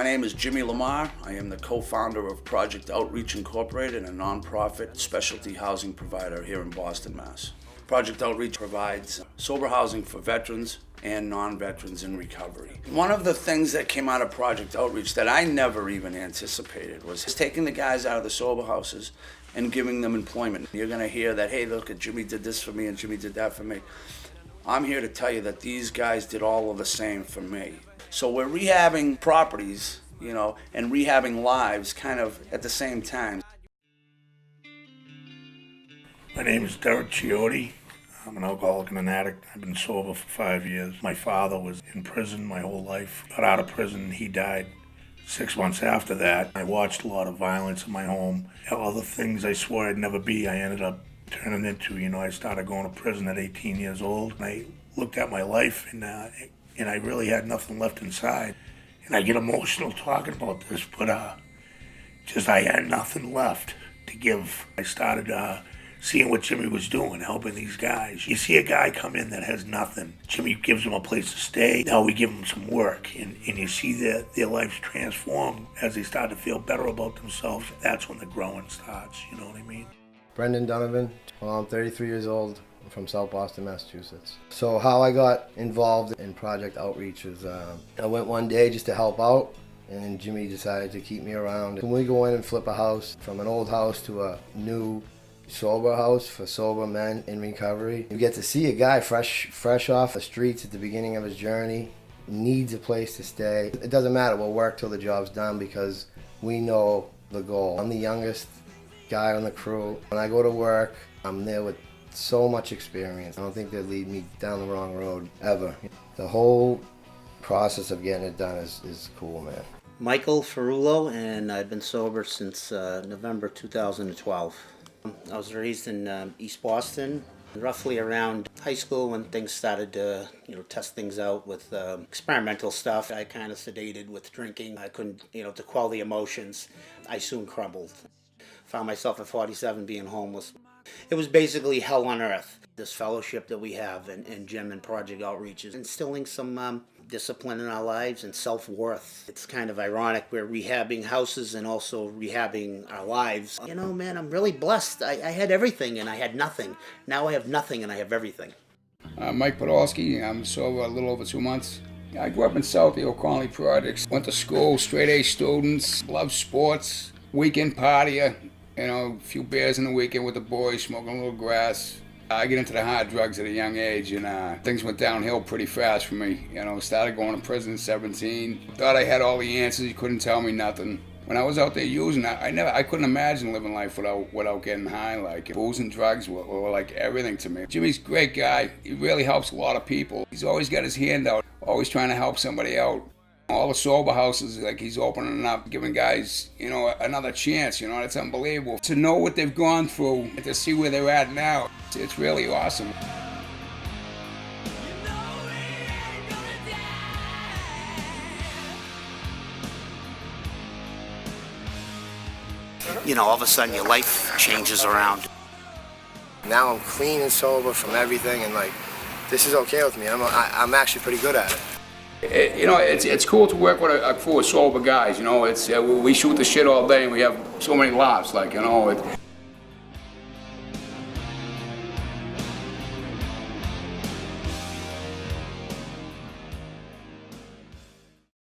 My name is Jimmy Lamar. I am the co-founder of Project Outreach Incorporated, a nonprofit specialty housing provider here in Boston, Mass. Project Outreach provides sober housing for veterans and non-veterans in recovery. One of the things that came out of Project Outreach that I never even anticipated was taking the guys out of the sober houses and giving them employment. You're gonna hear that, hey, look, Jimmy did this for me and Jimmy did that for me. I'm here to tell you that these guys did all of the same for me. So we're rehabbing properties, and rehabbing lives kind of at the same time. My name is Derek Chiotti. I'm an alcoholic and an addict. I've been sober for 5 years. My father was in prison my whole life. Got out of prison, he died 6 months after that. I watched a lot of violence in my home. All the things I swore I'd never be, I ended up turning into. I started going to prison at 18 years old. And I looked at my life and I really had nothing left inside. And I get emotional talking about this, but I had nothing left to give. I started seeing what Jimmy was doing, helping these guys. You see a guy come in that has nothing. Jimmy gives him a place to stay. Now we give them some work, and you see their lives transform as they start to feel better about themselves. That's when the growing starts, you know what I mean? Brendan Donovan. Well, I'm 33 years old. I'm from South Boston, Massachusetts. So how I got involved in Project Outreach is I went one day just to help out, and Jimmy decided to keep me around. When we go in and flip a house from an old house to a new sober house for sober men in recovery, you get to see a guy fresh off the streets at the beginning of his journey, needs a place to stay. It doesn't matter, we'll work till the job's done because we know the goal. I'm the youngest guy on the crew. When I go to work, I'm there with so much experience. I don't think they'd lead me down the wrong road ever. The whole process of getting it done is cool, man. Michael Ferrulo, and I've been sober since November 2012. I was raised in East Boston, roughly around high school when things started to test things out with experimental stuff. I kind of sedated with drinking. I couldn't, to quell the emotions. I soon crumbled. Found myself at 47 being homeless. It was basically hell on earth. This fellowship that we have and Jim and Project Outreach is instilling some discipline in our lives and self-worth. It's kind of ironic. We're rehabbing houses and also rehabbing our lives. Man, I'm really blessed. I had everything and I had nothing. Now I have nothing and I have everything. Mike Podolsky. I'm sober a little over 2 months. I grew up in Southfield, Conley Projects. Went to school, straight A students, loved sports, weekend partier. A few beers in the weekend with the boys, smoking a little grass. I get into the hard drugs at a young age, and things went downhill pretty fast for me. Started going to prison at 17. Thought I had all the answers. You couldn't tell me nothing. When I was out there using, I couldn't imagine living life without getting high. Like booze and drugs were like everything to me. Jimmy's a great guy. He really helps a lot of people. He's always got his hand out, always trying to help somebody out. All the sober houses, like he's opening up, giving guys, another chance. It's unbelievable. To know what they've gone through and to see where they're at now, it's really awesome. All of a sudden your life changes around. Now I'm clean and sober from everything, and this is okay with me. I'm actually pretty good at it. It's cool to work with a crew of sober guys. We shoot the shit all day and we have so many laughs.